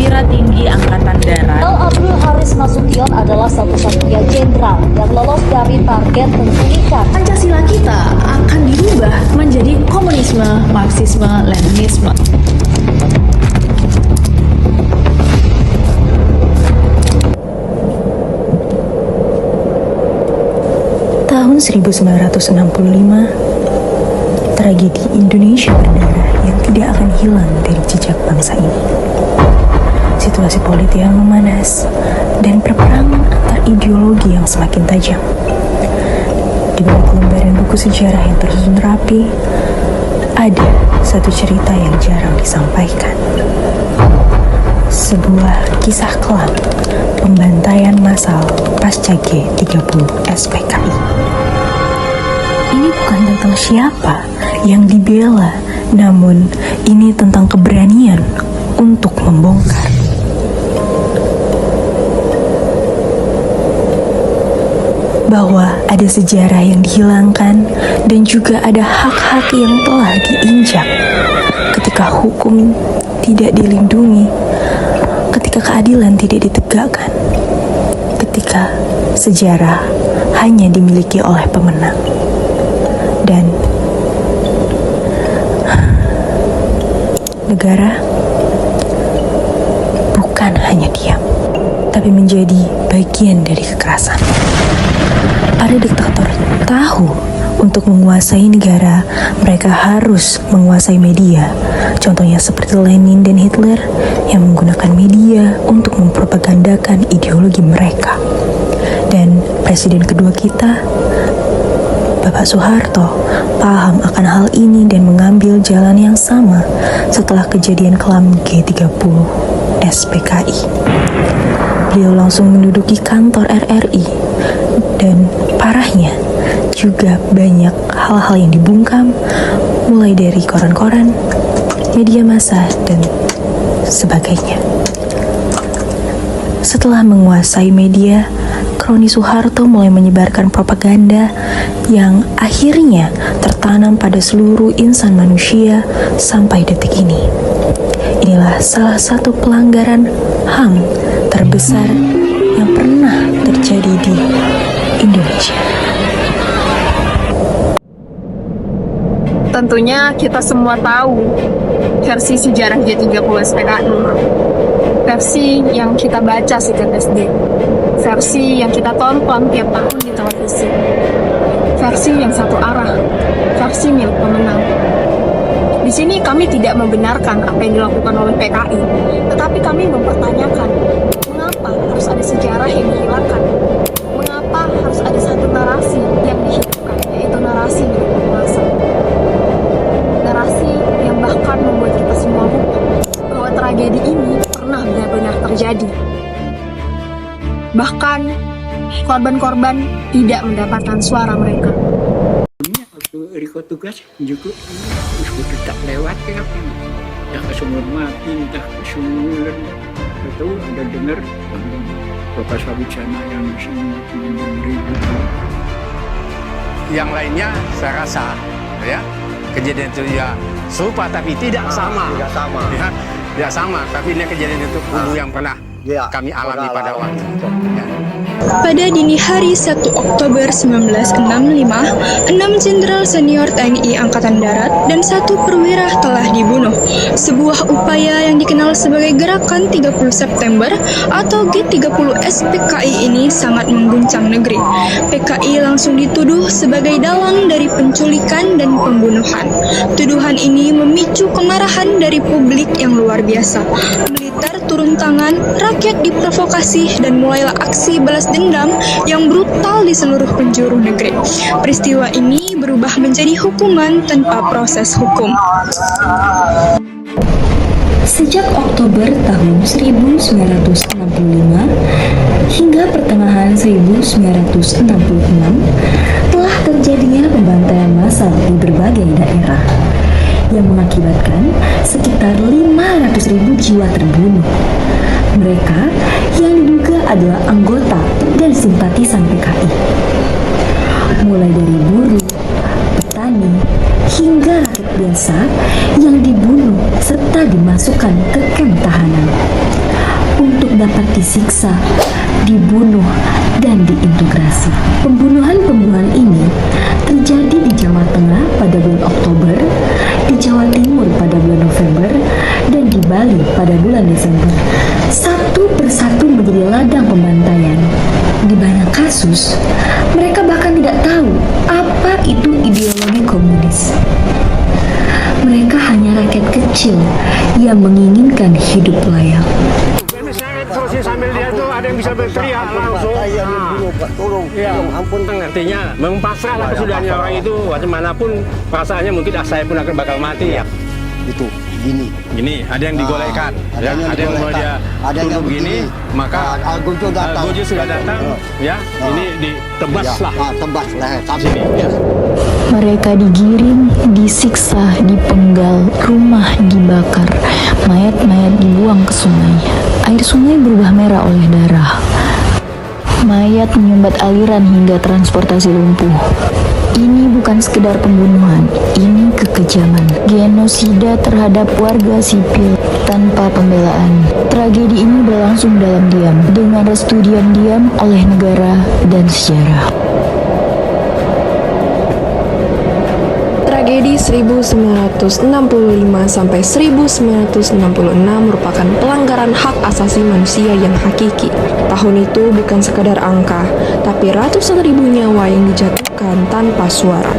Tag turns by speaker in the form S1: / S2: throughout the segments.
S1: Perwira Tinggi Angkatan Darat.
S2: Jenderal Abdul Haris Nasution adalah satu-satunya jenderal yang lolos dari target penculikan.
S1: Pancasila kita akan dirubah menjadi komunisme, Marxisme, Leninisme.
S3: Tahun 1965, tragedi Indonesia berdarah yang tidak akan hilang dari jejak bangsa ini. Situasi politik yang memanas dan perperangan antar ideologi yang semakin tajam. Di balik lembaran buku sejarah yang tersusun rapi, ada satu cerita yang jarang disampaikan. Sebuah kisah kelam pembantaian massal pasca G30 SPKI. Ini bukan tentang siapa yang dibela, namun ini tentang keberanian untuk membongkar. Bahwa ada sejarah yang dihilangkan dan juga ada hak-hak yang telah diinjak ketika hukum tidak dilindungi, ketika keadilan tidak ditegakkan, ketika sejarah hanya dimiliki oleh pemenang. Dan negara bukan hanya diam, tapi menjadi bagian dari kekerasan. Para diktator tahu untuk menguasai negara, mereka harus menguasai media. Contohnya seperti Lenin dan Hitler yang menggunakan media untuk mempropagandakan ideologi mereka. Dan presiden kedua kita, Bapak Soeharto, paham akan hal ini dan mengambil jalan yang sama setelah kejadian kelam G30 SPKI. Beliau langsung menduduki kantor RRI dan parahnya juga banyak hal-hal yang dibungkam, mulai dari koran-koran, media massa, dan sebagainya. Setelah menguasai media, Kroni Soeharto mulai menyebarkan propaganda yang akhirnya tertanam pada seluruh insan manusia sampai detik ini. Inilah salah satu pelanggaran HAM terbesar yang pernah terjadi di Indonesia.
S4: Tentunya kita semua tahu versi sejarah G30 SPKI, versi yang kita baca sejak SD, versi yang kita tonton tiap tahun di televisi, versi yang satu arah, versi milik pemenang. Di sini kami tidak membenarkan apa yang dilakukan oleh PKI, tetapi kami mempertanyakan mengapa harus ada sejarah yang dihilangkan, mengapa harus ada satu narasi yang dihidupkan, yaitu narasi milik penguasa. Narasi yang bahkan membuat kita semua lupa bahwa tragedi ini pernah benar-benar terjadi. Bahkan korban-korban tidak mendapatkan suara mereka.
S5: Waktu Riko tugas juga terus tak lewat ya, dah ke sumur mati, dah ke sumur itu ada dengar Bapak Swabicana yang ribu.
S6: Yang lainnya saya rasa ya kejadian itu ya serupa tapi tidak sama. Ya, tidak sama, tapi ini kejadian itu dulu yang pernah kami alami pada waktu itu. Ya.
S7: Pada dini hari 1 Oktober 1965, 6 jenderal senior TNI Angkatan Darat dan 1 perwira telah dibunuh. Sebuah upaya yang dikenal sebagai Gerakan 30 September atau G30 SPKI ini sangat mengguncang negeri. PKI langsung dituduh sebagai dalang dari penculikan dan pembunuhan. Tuduhan ini memicu kemarahan dari publik yang luar biasa. Militer turun tangan, rakyat diprovokasi, dan mulailah aksi balas dendam yang brutal di seluruh penjuru negeri. Peristiwa ini berubah menjadi hukuman tanpa proses hukum.
S3: Sejak Oktober tahun 1965 hingga pertengahan 1966 telah terjadinya pembantaian massal di berbagai daerah yang mengakibatkan sekitar 500.000 jiwa terbunuh. Mereka yang diduga adalah anggota dan simpatisan PKI. Mulai dari buruh, petani, hingga rakyat biasa yang dibunuh serta dimasukkan ke kamp tahanan.
S8: disiksa, dibunuh, dan diintegrasi. Pembunuhan-pembunuhan ini terjadi di Jawa Tengah pada bulan Oktober, di Jawa Timur pada bulan November, dan di Bali pada bulan Desember. Satu persatu menjadi ladang pembantaian. Di banyak kasus, mereka bahkan tidak tahu apa itu ideologi komunis. Mereka hanya rakyat kecil yang menginginkan hidup layak.
S6: Terus sambil dia tuh ada yang bisa berteriak langsung. Ampun, artinya mempasrahlah kesudahannya orang itu. Bagaimanapun perasaannya mungkin saya pun akan bakal mati ya.
S9: Itu gini
S6: ada yang digolekkan, ada yang mau dia tunduk begini, maka Gojo sudah datang, ya. Ini ditebas lah,
S9: tebas leher
S6: sini. Ya.
S8: Mereka digiring, disiksa, dipenggal, rumah dibakar, mayat-mayat dibuang ke sungai. Air sungai berubah merah oleh darah. Mayat menyumbat aliran hingga transportasi lumpuh. Ini bukan sekedar pembunuhan, ini kekejaman. Genosida terhadap warga sipil tanpa pembelaan. Tragedi ini berlangsung dalam diam, dengan restu diam-diam oleh negara dan sejarah.
S7: Tragedi 1965 sampai 1966 merupakan pelanggaran hak asasi manusia yang hakiki. Tahun itu bukan sekadar angka, tapi ratusan ribu nyawa yang dijatuhkan tanpa suara.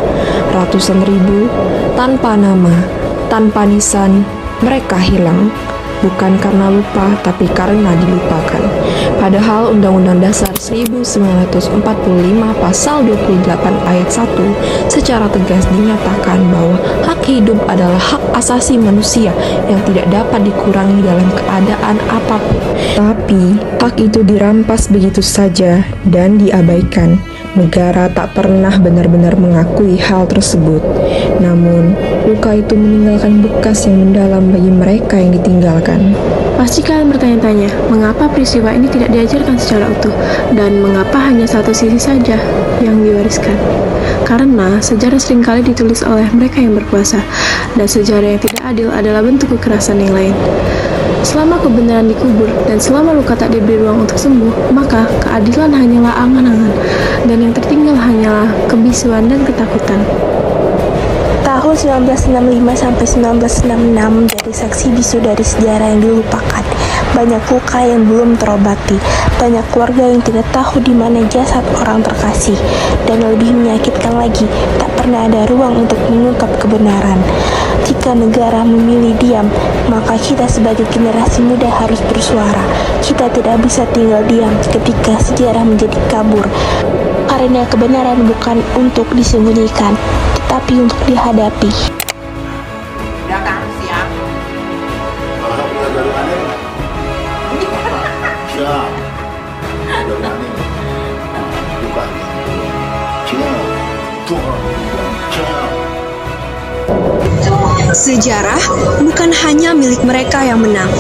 S7: Ratusan ribu tanpa nama, tanpa nisan, mereka hilang. Bukan karena lupa, tapi karena dilupakan. Padahal Undang-Undang Dasar 1945 Pasal 28 Ayat 1 secara tegas dinyatakan bahwa hak hidup adalah hak asasi manusia yang tidak dapat dikurangi dalam keadaan apapun. Tapi, hak itu dirampas begitu saja dan diabaikan. Negara tak pernah benar-benar mengakui hal tersebut. Namun, luka itu meninggalkan bekas yang mendalam bagi mereka yang ditinggalkan.
S10: Pasti kalian bertanya-tanya, mengapa peristiwa ini tidak diajarkan secara utuh, dan mengapa hanya satu sisi saja yang diwariskan? Karena sejarah seringkali ditulis oleh mereka yang berkuasa, dan sejarah yang tidak adil adalah bentuk kekerasan yang lain. Selama kebenaran dikubur dan selama luka tak diberi ruang untuk sembuh, maka keadilan hanyalah angan-angan, dan yang tertinggal hanyalah kebisuan dan ketakutan.
S11: Tahun 1965 sampai 1966 menjadi saksi bisu dari sejarah yang dilupakan. Banyak luka yang belum terobati, banyak keluarga yang tidak tahu di mana jasad orang terkasih, dan lebih menyakitkan lagi, tak pernah ada ruang untuk mengungkap kebenaran. Jika negara memilih diam, maka kita sebagai generasi muda harus bersuara. Kita tidak bisa tinggal diam ketika sejarah menjadi kabur, karena kebenaran bukan untuk disembunyikan, tetapi untuk dihadapi.
S12: Udah kan, siap?
S9: Siap. Bukan.
S7: Sejarah bukan hanya milik mereka yang menang.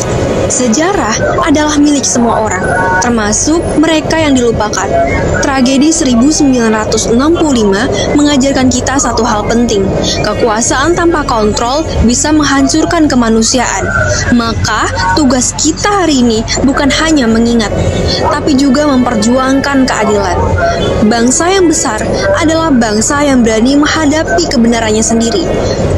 S7: Sejarah adalah milik semua orang, termasuk mereka yang dilupakan. Tragedi 1965 mengajarkan kita satu hal penting. Kekuasaan tanpa kontrol bisa menghancurkan kemanusiaan. Maka, tugas kita hari ini bukan hanya mengingat, tapi juga memperjuangkan keadilan. Bangsa yang besar adalah bangsa yang berani menghadapi kebenarannya sendiri.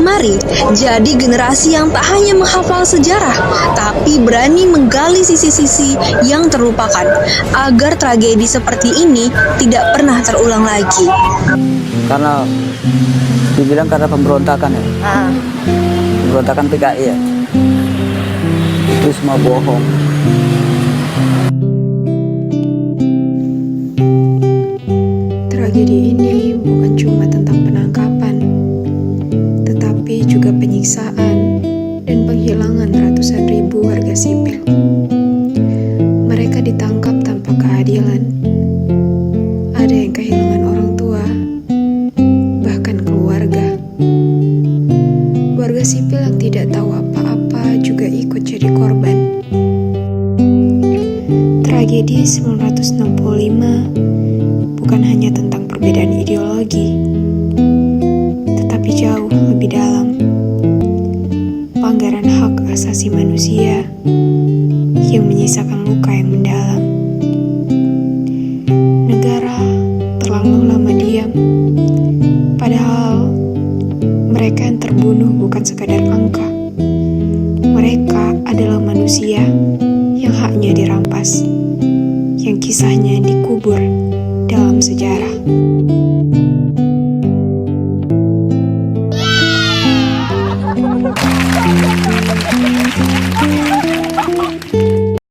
S7: Mari jadi generasi yang tak hanya menghafal sejarah, tapi berani menggali sisi-sisi yang terlupakan, agar tragedi seperti ini tidak pernah terulang lagi.
S13: Karena dibilang karena pemberontakan ya, pemberontakan PKI ya, itu semua bohong.
S7: Tragedi ini bukan cuma tentang penangkapan, tetapi juga penyiksaan dan penghilangan ratusan ribu warga sipil. Mereka ditangkap tanpa keadilan. Ada yang kehilangan orang tua, bahkan keluarga. Warga sipil yang tidak tahu apa-apa juga ikut jadi korban. Tragedi 1965 bukan hanya tentang perbedaan ideologi, tetapi jauh lebih dalam. Pelanggaran hak asasi manusia yang menyisakan luka yang mendalam.
S11: bukan sekadar angka. Mereka adalah manusia yang haknya dirampas, yang kisahnya dikubur